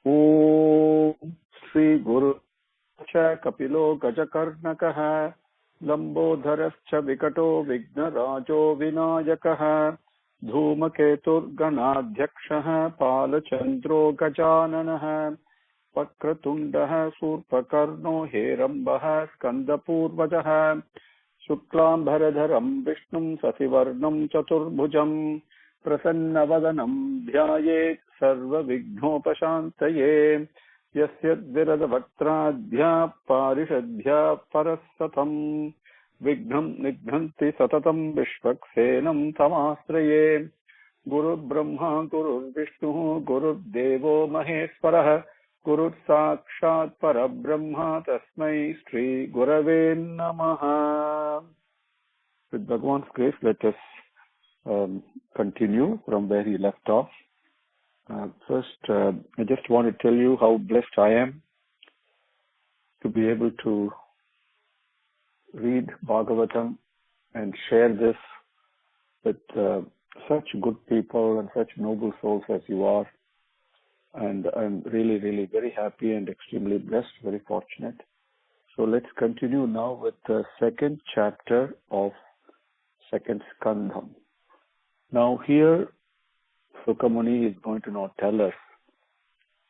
Om Sri Guru Cha Kapilo Gajakarnakaha Lambodharascha Vikato Vignarajo Vinayakaha Dhumaketur Ganadhyakshaha Palachandro Gajananaha Pakratundaha Surpakarno Herambaha Skandapurvajaha Shuklam Bharadharam Vishnum Sasivarnam Chaturbhujam Prasannavadanam Dhyayet Sarva Vignopashantaye Yasyad Viradavattradhya Parishadhya Parasatam Vignam Nidhanti Satatam Vishvaksenam Tamastraye Guru Brahma Guru Vishnu Guru Devo Maheswarah Guru Sakshat Parabrahma Tasmai Sri Gurave Namaha. With Bhagavan's grace, let us continue from where he left off. First, I just want to tell you how blessed I am to be able to read Bhagavatam and share this with such good people and such noble souls as you are. And I'm really, really very happy and extremely blessed, very fortunate. So let's continue now with the second chapter of second Skandham. Now here, Sukamuni is going to now tell us,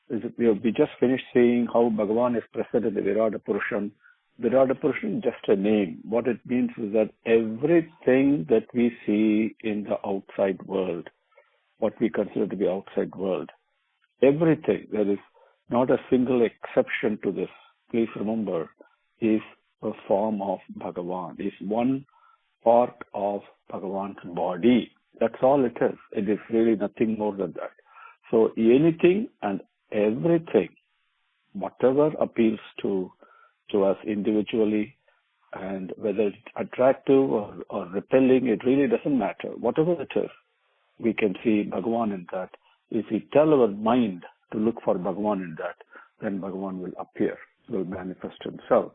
we just finished saying how Bhagavan is present in the Virata Purusham. Virata Purusham is just a name. What it means is that everything that we see in the outside world, what we consider to be outside world, everything, there is not a single exception to this, please remember, is a form of Bhagavan, is one part of Bhagavan's body. That's all it is. It is really nothing more than that. So anything and everything, whatever appeals to us individually, and whether it's attractive or repelling, it really doesn't matter. Whatever it is, we can see Bhagavan in that. If we tell our mind to look for Bhagavan in that, then Bhagavan will appear, will manifest himself.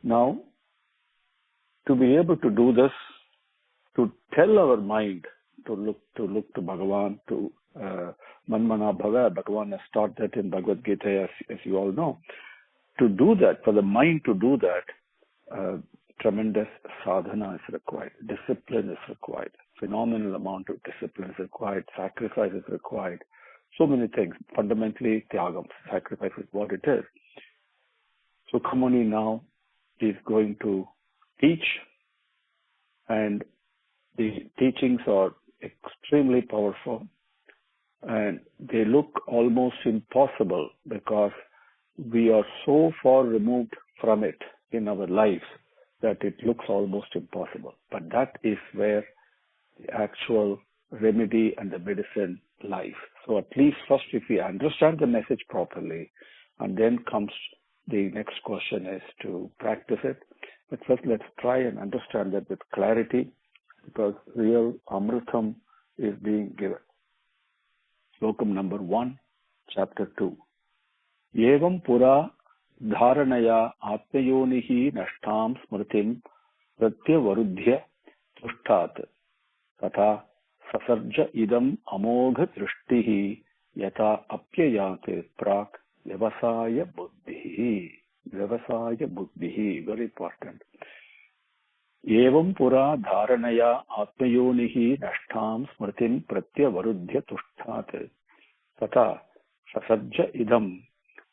Now, to be able to do this, to tell our mind to look to Bhagavan, to Manmana Bhava, Bhagavan has taught that in Bhagavad Gita, as you all know. To do that, for the mind to do that, tremendous sadhana is required, discipline is required, phenomenal amount of discipline is required, sacrifice is required, so many things. Fundamentally, tyagam, sacrifice is what it is. So Kamani now is going to teach, and the teachings are extremely powerful, and they look almost impossible because we are so far removed from it in our lives that it looks almost impossible. But that is where the actual remedy and the medicine lies. So at least first, if we understand the message properly, and then comes the next question is to practice it. But first, let's try and understand that with clarity, because real Amritam is being given. Slokam number 1, chapter 2. Yevam pura dharanaya atmayonihi nashtam smritim pratyavaruddhya tushtat tata sasarja idam amogha drishtihi yata apyayate prak vyavasaya buddhihi. Vyavasaya buddhihi, very important. Evam pura dharanaya atmayonihi nashtam smritim pratyavaruddhya tushtat tata sasarja idam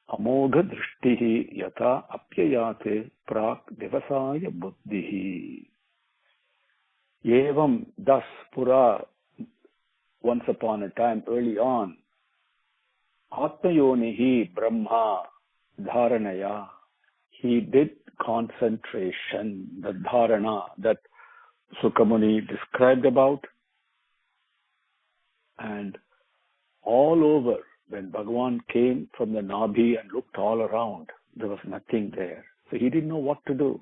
amogha drishtihi yata apyayate prak devasaya buddhihi. Evam, thus, pura, once upon a time, early on, atmayonihi Brahma dharanaya, he did concentration, the dharana that Sukamuni described about, and all over, when Bhagavan came from the Nabhi and looked all around, there was nothing there. So he didn't know what to do.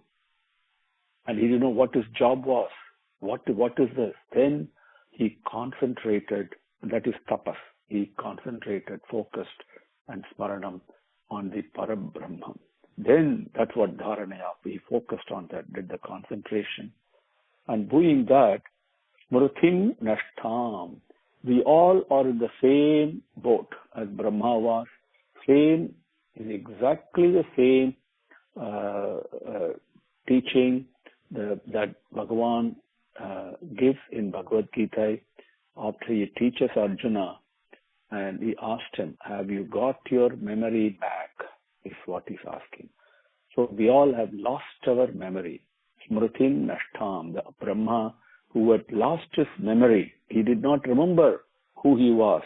And he didn't know what his job was. What is this? Then he concentrated, that is tapas. He concentrated, focused, and smaranam on the Parabrahman. Then that's what dharanaya, he focused on that, did the concentration. And doing that, smritim nashtam, we all are in the same boat as Brahma was. same, is exactly the same teaching that Bhagavan gives in Bhagavad Gita after he teaches Arjuna, and he asked him, have you got your memory back? Is what he's asking. So we all have lost our memory. Smritin Nashtam, the Brahma who had lost his memory, he did not remember who he was.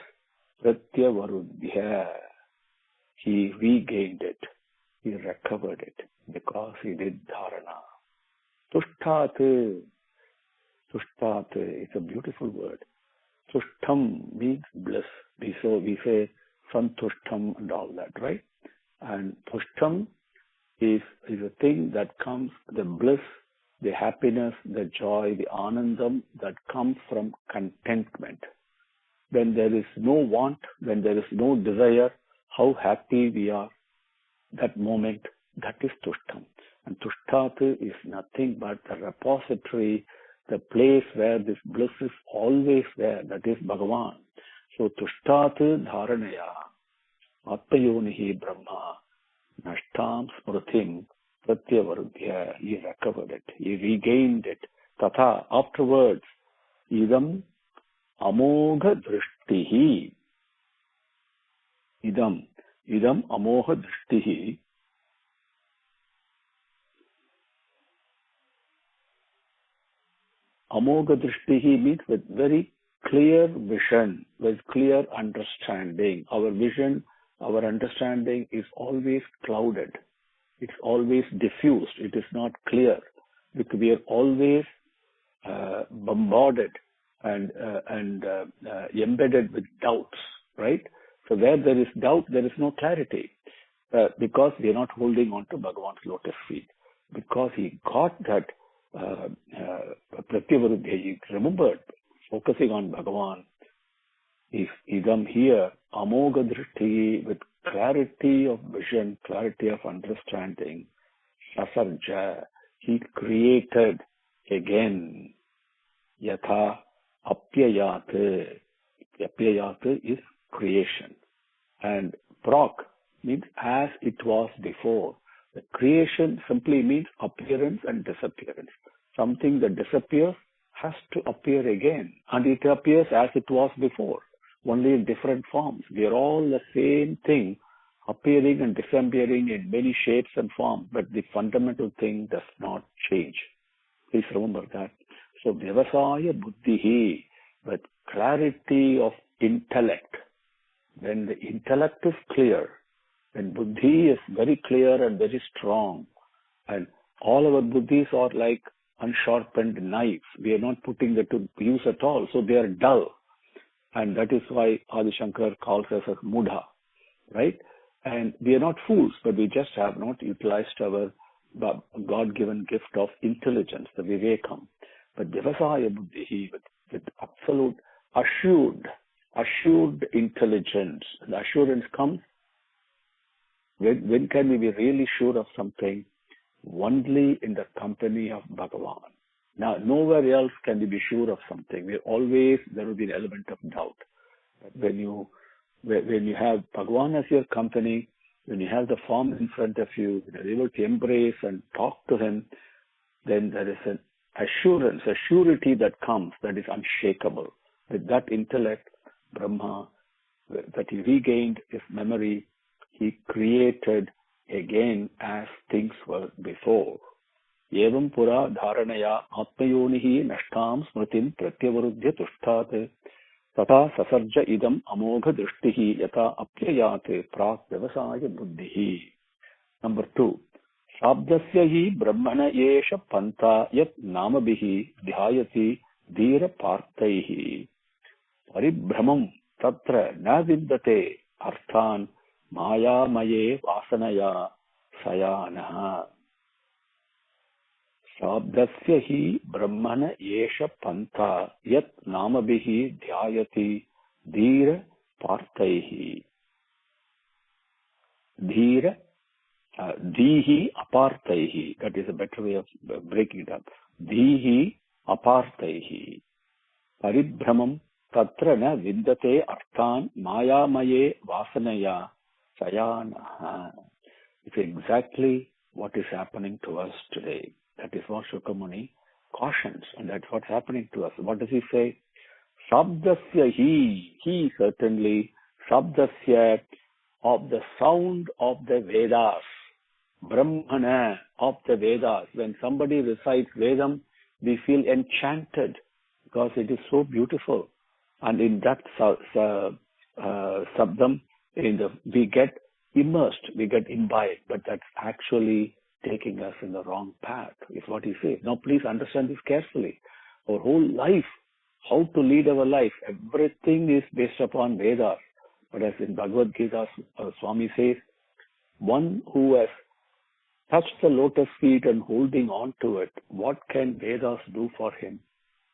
Pratyavarudhya, he regained it, he recovered it because he did dharana. Tushtat, tushtat, it's a beautiful word. Tushtam means bliss. We say santushtam and all that, right? And tushtam is a thing that comes, the bliss, the happiness, the joy, the anandam that comes from contentment. When there is no want, when there is no desire, how happy we are. That moment, that is tushtam. And tushtat is nothing but the repository, the place where this bliss is always there. That is Bhagavan. So tushtat dharanaya atmayonihi brahma nashtam smritim pratyavarudhya. He recovered it. He regained it. Tatha, afterwards, idam amogha drishtihi. Idam amogha drishtihi. Amogha drishtihi means with very clear vision, with clear understanding. Our vision, our understanding is always clouded. It's always diffused. It is not clear. Because we are always bombarded and embedded with doubts, right? So where there is doubt, there is no clarity. Because we are not holding on to Bhagavan's lotus feet. Because he got that Pratyavarudhya, he remembered, focusing on Bhagavan, is idam here, amogha drishti, with clarity of vision, clarity of understanding, sasarja, he created again, yatha apyayat. Apyayat is creation. And prak means as it was before. The creation simply means appearance and disappearance. Something that disappears has to appear again, and it appears as it was before, only in different forms. We are all the same thing, appearing and disappearing in many shapes and forms, but the fundamental thing does not change. Please remember that. So, vyavasaya buddhihi, with clarity of intellect. When the intellect is clear, when buddhi is very clear and very strong, and all our buddhis are like unsharpened knives. We are not putting that to use at all. So they are dull. And that is why Adi Shankar calls us as mudha, right? And we are not fools, but we just have not utilized our God-given gift of intelligence, the vivekam. But devasaya buddhi, with absolute assured intelligence. The assurance comes, when can we be really sure of something? Only in the company of Bhagavan. Now, nowhere else can we be sure of something. There will be an element of doubt. But when you have Bhagavan as your company, when you have the form in front of you, when you're able to embrace and talk to him, then there is an assurance, a surety that comes that is unshakable. With that intellect, Brahma, that he regained his memory, he created again as things were before. Evam pura dharanaya atmayonihi nashtam smritim pratyavarudhya tushtat tata sasarja idam amogha drishtihi yata apyayate prak vyavasaya buddhihi. Number 2. Sabdasya hi brahmana yesha panta yat namabihi dhyayati dhira partaihi paribhramam tatra na vidyate arthan maya maye vasanaya sayanaha. Sabdasya hi brahmana yesha panta yat namabihi dhyayati dhira partaihi. Dhira, dhihi apartaihi. That is a better way of breaking it up. Dhihi apartaihi. Paribhramam tatra na vidyate arthan maya maye vasanaya Sayana. It's exactly what is happening to us today. That is what Shukamuni cautions, and that's what's happening to us. What does he say? Sabdasya he certainly, Sabdasya, of the sound of the Vedas, Brahmana, of the Vedas. When somebody recites Vedam, we feel enchanted because it is so beautiful. And in that Sabdam, we get immersed, we get imbibed, but that's actually taking us in the wrong path, is what he says. Now please understand this carefully. Our whole life, how to lead our life, everything is based upon Vedas. But as in Bhagavad Gita, Swami says, one who has touched the lotus feet and holding on to it, what can Vedas do for him?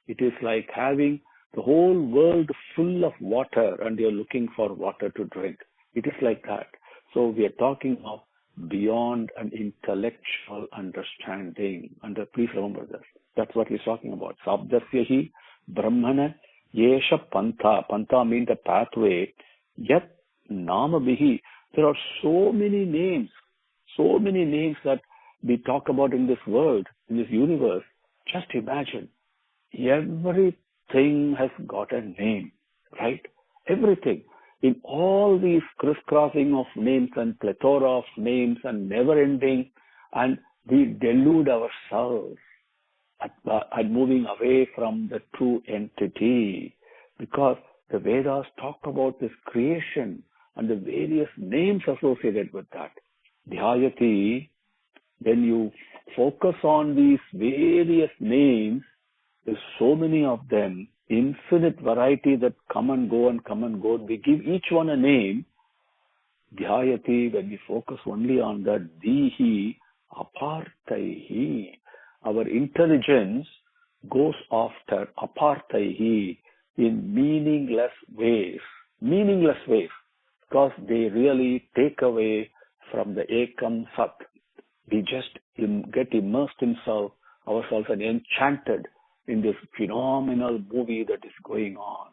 It is like having the whole world full of water and you're looking for water to drink. It is like that. So we are talking of beyond an intellectual understanding. And please remember this. That's what he's talking about. Sabdasyahi Brahmana Yesha Pantha. Pantha means the pathway. Yet Namabihi. There are so many names that we talk about in this world, in this universe. Just imagine. Everything has got a name, right? Everything. In all these crisscrossing of names and plethora of names and never ending, and we delude ourselves at moving away from the true entity, because the Vedas talk about this creation and the various names associated with that. Dhyayati, when you focus on these various names, there's so many of them, infinite variety that come and go and come and go. We give each one a name. Dhyayati, when we focus only on that, Dihi Apartaihi. Our intelligence goes after Apartaihi in meaningless ways. Meaningless ways. Because they really take away from the Ekam Sat. We just get immersed in ourselves and enchanted in this phenomenal movie that is going on.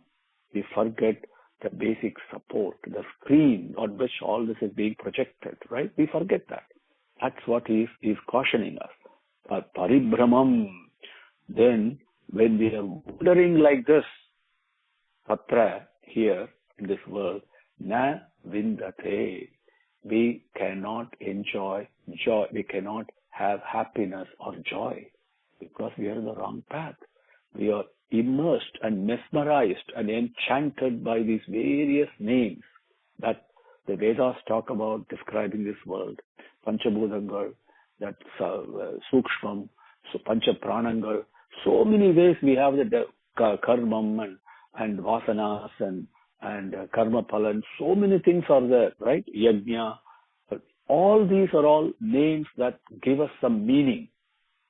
We forget the basic support, the screen on which all this is being projected, right? We forget that. That's what he's cautioning us. Paribramam. Then, when we are wandering like this, Tatra, here in this world, na vindate. We cannot enjoy joy. We cannot have happiness or joy because we are in the wrong path. We are immersed and mesmerized and enchanted by these various names that the Vedas talk about describing this world. Panchabhutangal, that's Sukshmam, so Panchapranangal. So many ways we have the karmam and vasanas and karma palan. So many things are there, right? Yajna. All these are all names that give us some meaning,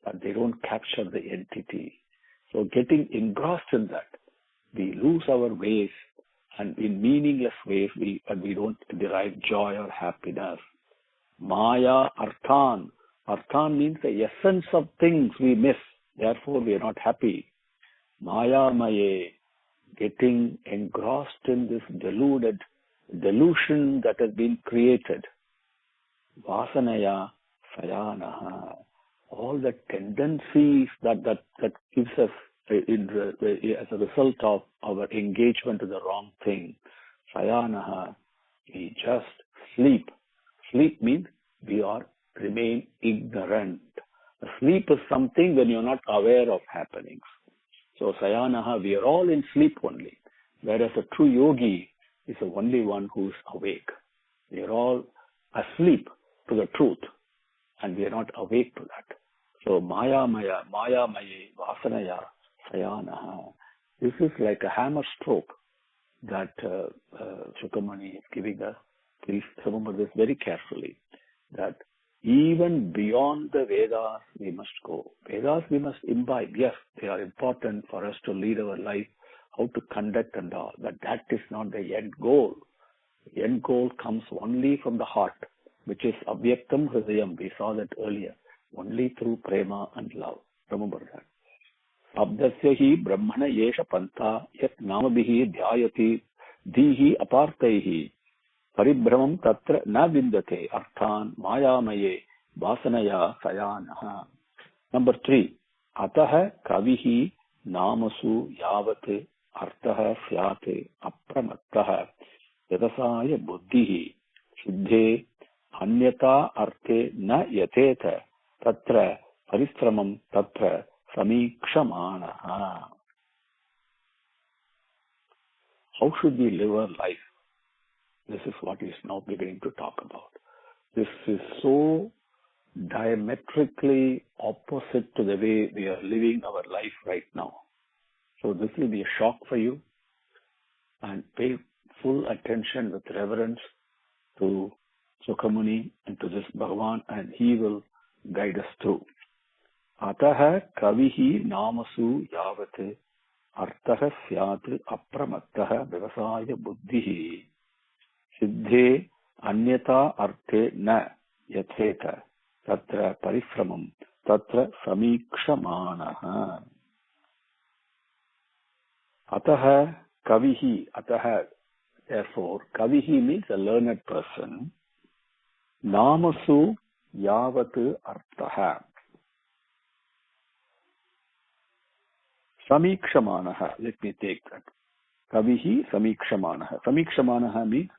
but they don't capture the entity. So getting engrossed in that, we lose our ways, and in meaningless ways, we don't derive joy or happiness. Maya Arthan. Arthan means the essence of things we miss. Therefore, we are not happy. Maya Maye. Getting engrossed in this delusion that has been created. Vasanaya Sayanaha. All the tendencies that gives us as a result of our engagement to the wrong thing. Sayanaha. We just sleep. Sleep means we remain ignorant. Sleep is something when you're not aware of happenings. So Sayanaha, we are all in sleep only. Whereas a true yogi is the only one who is awake. We are all asleep to the truth, and we are not awake to that. So Maya Maye, Vasanaya, Sayanaha. This is like a hammer stroke that Shukamuni is giving us. Please remember this very carefully, that even beyond the Vedas, we must go. Vedas we must imbibe. Yes, they are important for us to lead our life, how to conduct and all. But that is not the end goal. The end goal comes only from the heart, which is Avyaktam Hridayam. We saw that earlier. Only through prema and love. Remember that. Abdasya hi brahmana yesha pantha yat namabihi dhyayati dihi apartaihi paribhramam tatra na vindate arthan mayamaye vasanaya sayanaha. Number 3, ataha kavihi namasu yavat artah syate apramattah vyavasaya buddhihi siddhe anyata arte na yateta tatra parishramam tatra samikshamanaha. How should we live our life? This is what is now beginning to talk about. This is so diametrically opposite to the way we are living our life right now. So this will be a shock for you, and pay full attention with reverence to Sukamuni and to this Bhagavan, and he will guide us through. Ataha kavihi namasu yavat artah syat apramattah vyavasaya buddhihi siddhe anyata arte na yatheta tatra parishramam tatra samikshamanaha. Ataha kavihi, ataha, therefore, kavihi means a learned person. Namasu yavat artaha. Samikshamanaha, let me take that. Kavihi samikshamanaha. Samikshamanaha means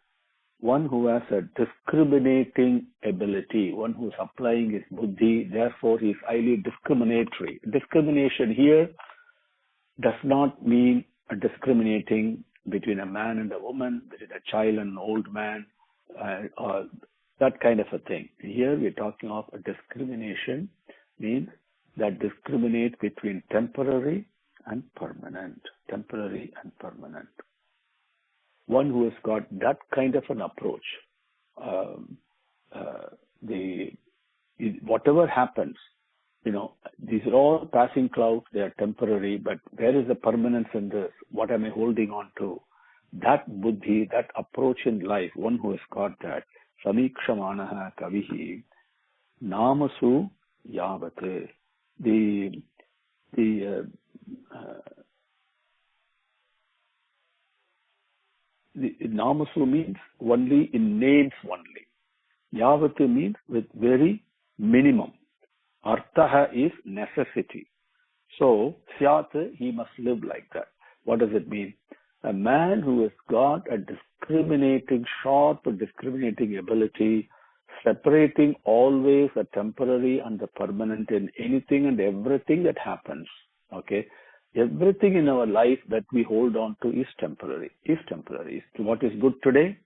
one who has a discriminating ability, one who is applying his buddhi, therefore he is highly discriminatory. Discrimination here does not mean a discriminating between a man and a woman, between a child and an old man, or that kind of a thing. Here we are talking of a discrimination, means that discriminate between temporary and permanent. Temporary and permanent. One who has got that kind of an approach, whatever happens, these are all passing clouds, they are temporary, but where is the permanence in this? What am I holding on to? That buddhi, that approach in life, one who has got that, samikshamanaha kavihi, namasu yavate, the namasu means only in names only. Yavate means with very minimum. Artaha is necessity. So, syat, he must live like that. What does it mean? A man who has got a sharp discriminating ability, separating always the temporary and the permanent in anything and everything that happens. Okay? Everything in our life that we hold on to is temporary. What is good today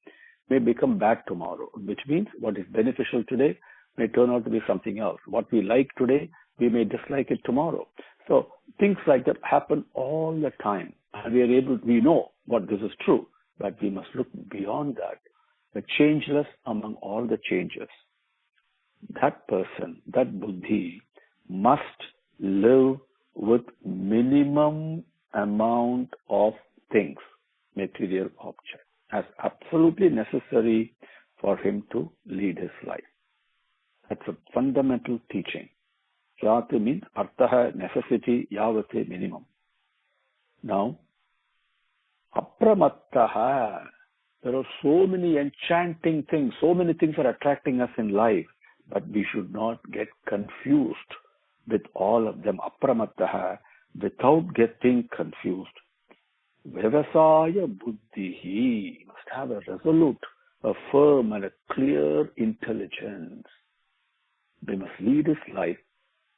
may become bad tomorrow, which means what is beneficial today may turn out to be something else. What we like today, we may dislike it tomorrow. So things like that happen all the time. And we know what this is true, but we must look beyond that. The changeless among all the changes. That person, that buddhi, must live with minimum amount of things, material objects, as absolutely necessary for him to lead his life. That's a fundamental teaching. Syat means artaha, necessity, yavate, minimum. Now, apramattaha, there are so many enchanting things, so many things are attracting us in life, but we should not get confused with all of them. Apramattaha, without getting confused. Vyavasaya buddhihi, must have a resolute, a firm and a clear intelligence. They must lead his life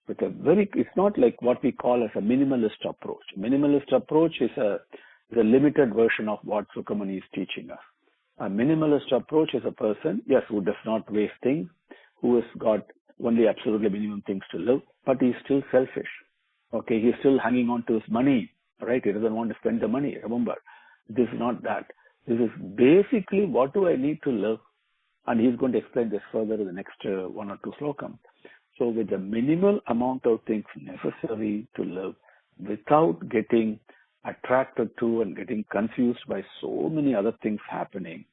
with it's not like what we call as a minimalist approach. Minimalist approach is a limited version of what Sukamuni is teaching us. A minimalist approach is a person, yes, who does not waste things, who has got only absolutely minimum things to live, but he's still selfish. Okay, he's still hanging on to his money, right? He doesn't want to spend the money. Remember, this is not that. This is basically what do I need to live? And he's going to explain this further in the next one or two slokams. So with the minimal amount of things necessary to live without getting attracted to and getting confused by so many other things happening,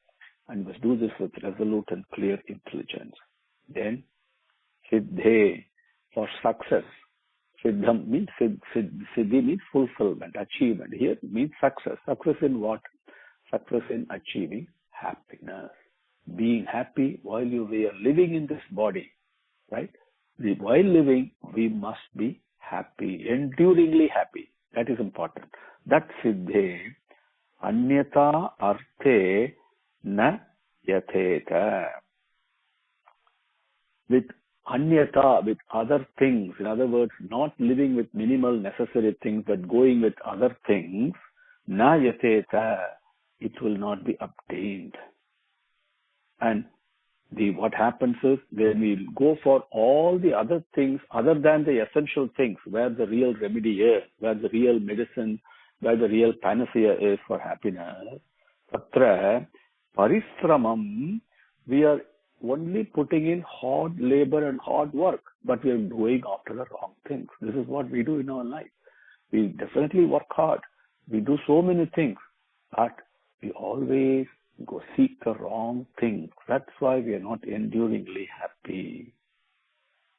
and must do this with resolute and clear intelligence. Then, siddhe, for success. Siddham means, siddhi means fulfillment, achievement. Here means success. Success in what? Success in achieving happiness. being happy while we are living in this body, right? While living, we must be happy, enduringly happy. That is important. That siddhe anyata arte na yatheta. With anyata, with other things, in other words, not living with minimal necessary things, but going with other things, na yatheta, it will not be obtained. And what happens is, when we go for all the other things other than the essential things, where the real remedy is, where the real medicine, where the real panacea is for happiness, Satra parisramam, we are only putting in hard labor and hard work, but we are going after the wrong things. This is what we do in our life. We definitely work hard. We do so many things, but we always go seek the wrong things. That's why we are not enduringly happy.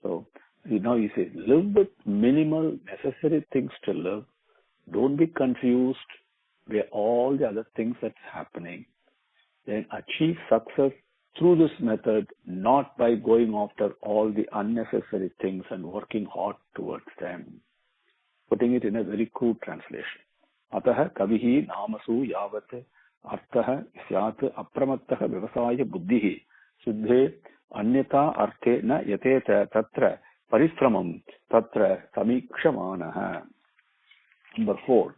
So, now he says, live with minimal necessary things to live. Don't be confused by all the other things that's happening. Then achieve success through this method, not by going after all the unnecessary things and working hard towards them. Putting it in a very crude translation. Ataha kavihi namasu yavat artah syat apramattah vyavasaya buddhihi siddhe anyata arte na yateta tatra parisramam tatra samikshamanaha. Number 4.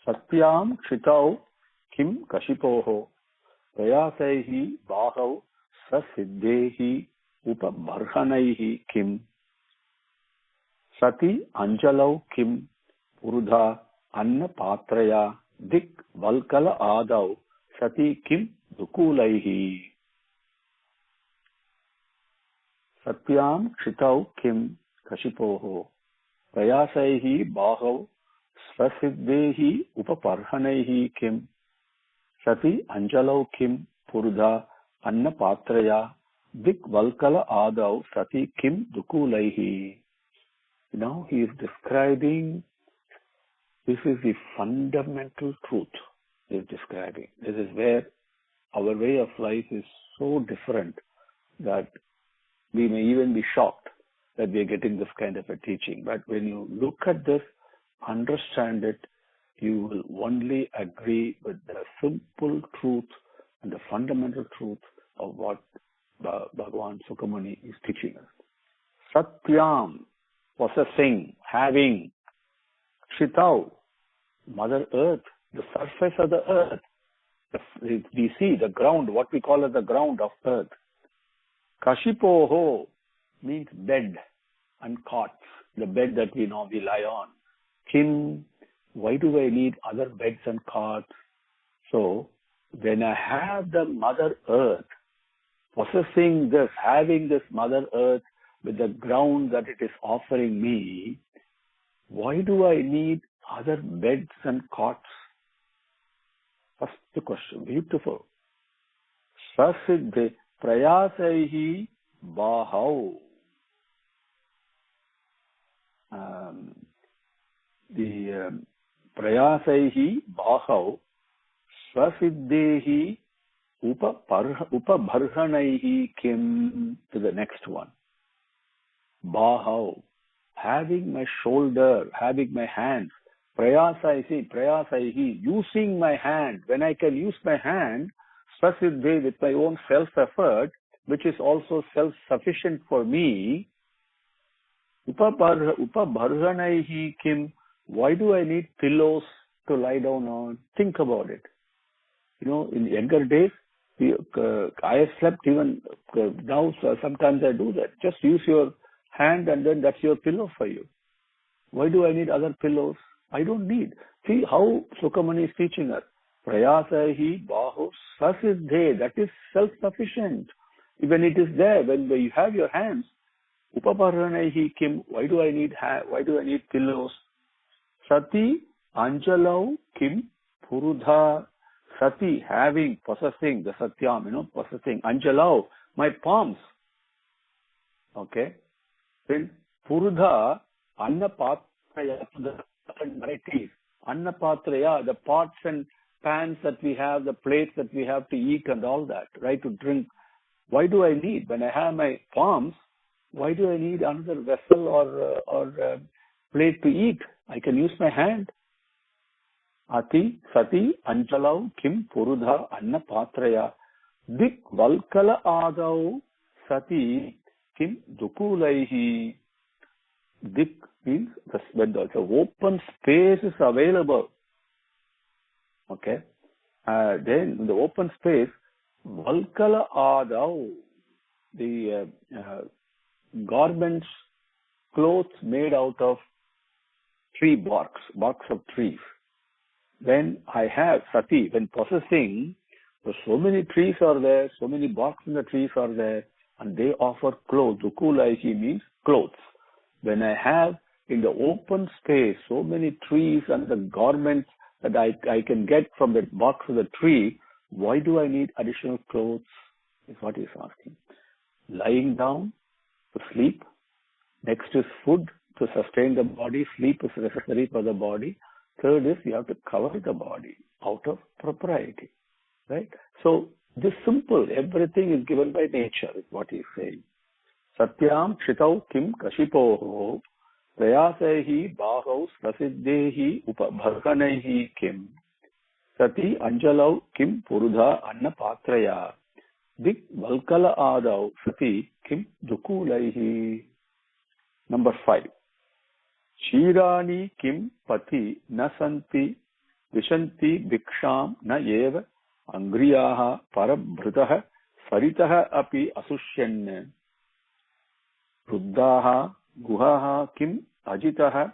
Satyam kshitau kim kashipoho prayasaihi bahau sasiddhehi upabharhanaihi kim sati anjalau kim purudha anna patraya dik valkala adau sati kim dukulaihi. Satyam kshitau kim kashipoho prayasaihi bahau swasiddhehi upaparhanaihi kim sati anjalau kim purudha anna patraya dik valkala adau sati kim dukulaihi. Now he is describing, this is the fundamental truth he is describing. This is where our way of life is so different that we may even be shocked that we are getting this kind of a teaching. But when you look at this, understand it, you will only agree with the simple truth and the fundamental truth of what Bhagavan Sukamani is teaching us. Satyam, possessing, having. Kshitau, Mother Earth, the surface of the earth. We see the ground, what we call as the ground of earth. Kashipoho means bed and cots, the bed that we normally lie on. Kim, why do I need other beds and cots? So, when I have the Mother Earth, possessing this, having this Mother Earth with the ground that it is offering me, why do I need other beds and cots? That's the question. Beautiful. Sasiddhe prayasaihi bahau. The prayasaihi bahau swasiddhehi upabharhanaihi kim, to the next one. Bahau, having my shoulder, having my hands. Prayasaihi, using my hand. When I can use my hand, swasiddhe, with my own self-effort, which is also self-sufficient for me. Upabharhanaihi kim, why do I need pillows to lie down on? Think about it. In younger days, I have slept even now, so sometimes I do that. Just use your hand and then that's your pillow for you. Why do I need other pillows? I don't need. See how Sukamani is teaching us. Prayasaihi bahu sasiddhe, that is self-sufficient. When it is there, when you have your hands, upaparhanaihi kim, why do I need pillows? Sati anjalau kim purudha. Sati, having, possessing, the satyam, possessing. Anjalau, my palms. Okay. Then purudha anna Annapatraya, the different varieties. Annapatraya, the pots and pans that we have, the plates that we have to eat and all that, right, to drink. Why do I need, when I have my palms, why do I need another vessel or plate to eat? I can use my hand. Ati, Sati, Anjalau, Kim, Purudha, Annapatraya, Dik, Valkala, Adau, Sati, Kim, Dukulaihi. Dik means when the open space is available. Okay. Then in the open space, Valkala Adau, the garments, clothes made out of tree barks of trees. When I have Sati, when possessing, so many trees are there, so many barks in the trees are there, and they offer clothes. Dukulaihi means clothes. When I have in the open space so many trees and the garments that I can get from the bark of the tree, why do I need additional clothes? Is what he's asking. Lying down to sleep. Next is food to sustain the body. Sleep is necessary for the body. Third is you have to cover the body out of propriety. Right? So this simple, everything is given by nature, is what he's saying. Satyam Kshitau Kim Kashipoho Prayasehi Bahau Prasiddhehi Upabhakanaihi Kim Sati Anjalau Kim Purudha Annapatraya Dik Valkala Adau Sati Kim Dukulaihi. Number 5. Shirani Kim Pati Nasanti Vishanti Bhiksham Na Eva Angriyaha Parabhrutaha Saritaha Api Asusyan Ruddhaha Guhaha Kim Ajitaha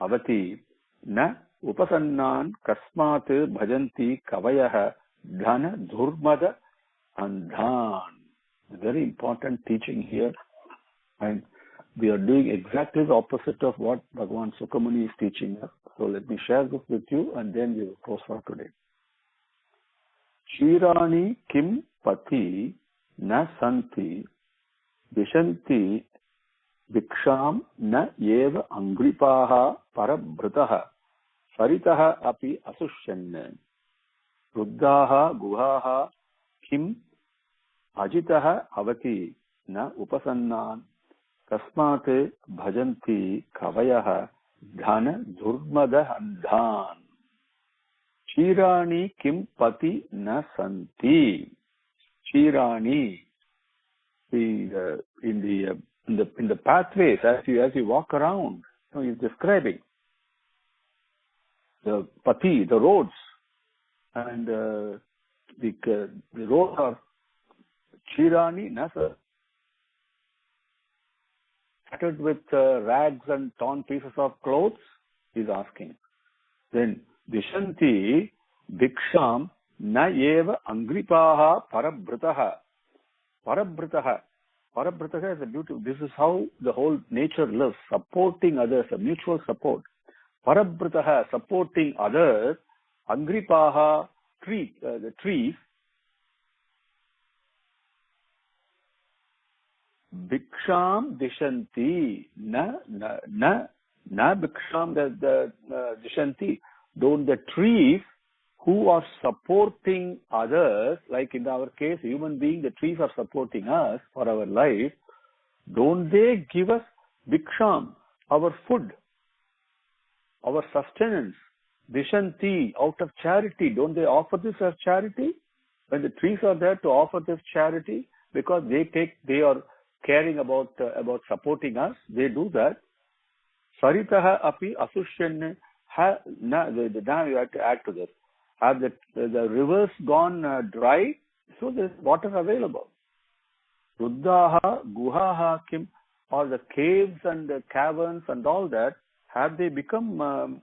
Avati Na Upasannan Kasmat Bhajanti Kavayaha Dhana Dhurmada Andhan. Very important teaching here. And we are doing exactly the opposite of what Bhagavan Sukamuni is teaching us. So let me share this with you and then we will close for today. Shirani Kim Pati Na Santi Vishanti Bhiksham Na Eva Angripaha Parabhrutaha Saritaha Api Asusyan Ruddhaha Guhaha Kim Ajitaha Avati Na Upasannan Kasmate Bhajanti Kavayaha Dhana Dhurmada Andhan. Shirani Kim Pati Na Santi. Shirani, in the pathways as you walk around, he's describing the pati, the roads, and the roads are Shirani Nasa, scattered with rags and torn pieces of clothes. He's asking. Then Vishanti Bhiksham Na Eva Angripaha Parabhrutaha. Parabhrutaha is a beautiful. This is how the whole nature lives, supporting others, a mutual support. Parabhrutaha, supporting others. Angripaha, the trees. Bhiksham Dishanti. Na Bhiksham the Dishanti. Don't the trees who are supporting others, like in our case, human being, the trees are supporting us for our life, don't they give us Bhiksham, our food, our sustenance, Dishanti, out of charity? Don't they offer this as charity? When the trees are there to offer this charity, because they are caring about supporting us, they do that. Saritaha api asusyan. Now you have to add to this. Have the rivers gone dry? So there's water available. Ruddhaha, Guhaha, Kim, or the caves and the caverns and all that, have they become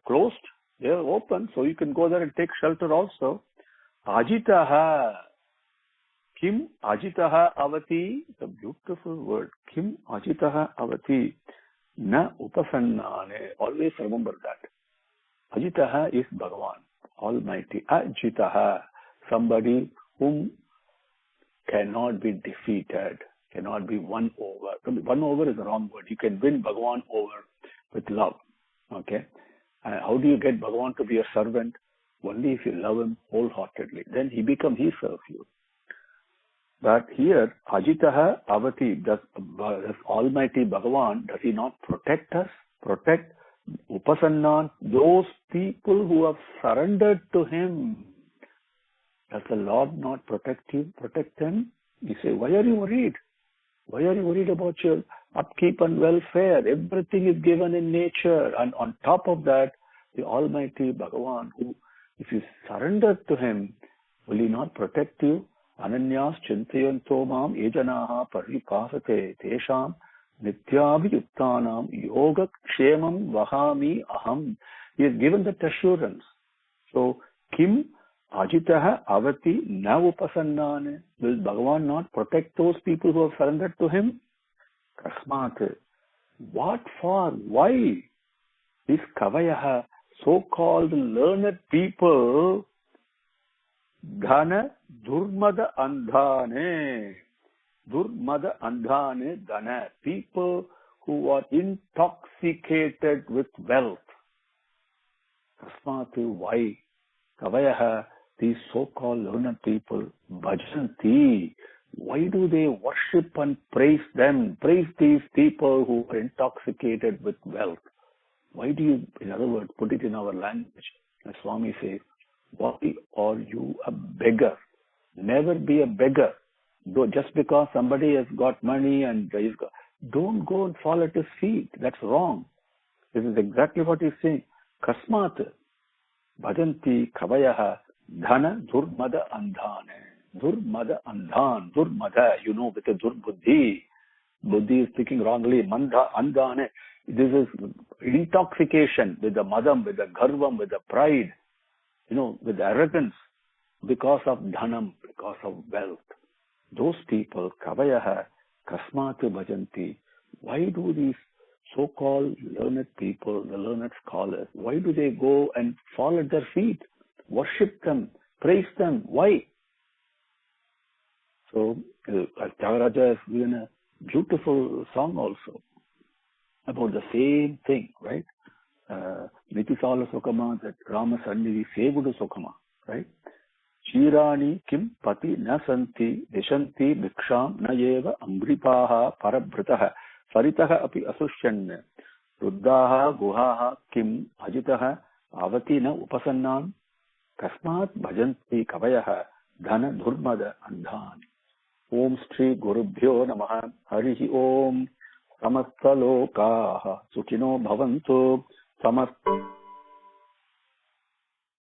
closed? They are open, so you can go there and take shelter also. Ajitaha, Kim Ajitaha Avati, the beautiful word. Kim Ajitaha Avati, Na Upasannane. Always remember that. Ajitaha is Bhagavan, Almighty. Ajitaha, somebody whom cannot be defeated, cannot be won over. Won over is the wrong word. You can win Bhagavan over. with love. Okay? How do you get Bhagavan to be a servant? Only if you love him wholeheartedly. Then he serves you. But here, Ajitaha Avati, does Almighty Bhagavan, does he not protect us? Protect Upasannan, those people who have surrendered to him. Does the Lord not protect you? Protect them? You say, why are you worried? Why are you worried about your upkeep and welfare? Everything is given in nature. And on top of that, the Almighty Bhagavan, who, if you surrender to him, will he not protect you? Ananyas chintayanto mam ejanaha paripasate tesham nityabhiyuktanam yoga kshemam vahami aham. He has given that assurance. So, kim ajitaha avati na upasannane. Will Bhagavan not protect those people who have surrendered to him? Kasmat. What for? Why? These kavayaha, so-called learned people, dhana durmada andhane. Durmada andhane dhana. People who are intoxicated with wealth. Kasmatu, why? Kavayaha, these so-called learned people, bhajanti. Why do they worship and praise them? Praise these people who are intoxicated with wealth. Why do you, in other words, put it in our language? As Swami says, why are you a beggar? Never be a beggar. Though just because somebody has got money and he's got, don't go and fall at his feet. That's wrong. This is exactly what he's saying. Kasmat bhajanti kavayaha dhana durmada andhane. Durmada andhan. Durmada, with a durbuddhi. Buddhi is speaking wrongly. Mandha andhane. This is intoxication with the madam, with the garvam, with the pride, with the arrogance, because of dhanam, because of wealth. Those people, kavayaha, kasmatu bhajanti. Why do these so-called learned people, the learned scholars, why do they go and fall at their feet, worship them, praise them? Why? So, Tyagaraja has given a beautiful song also about the same thing, right? Nitisala Sokama, that Rama Sannidhi Sevudu Sokama, right? Chirani kim pati na santi dishanti bhiksham na yeva ambripaha parabhritaha saritaha api asusyan ruddhaha guhaha kim ajitaha avati na upasannan kasmat bhajanti kavayaha dhana dhurmada andhan. Om Shri Gurubhyo Namaha. Harihi Om. Samasta lokaha sukhino bhavantu. Samasta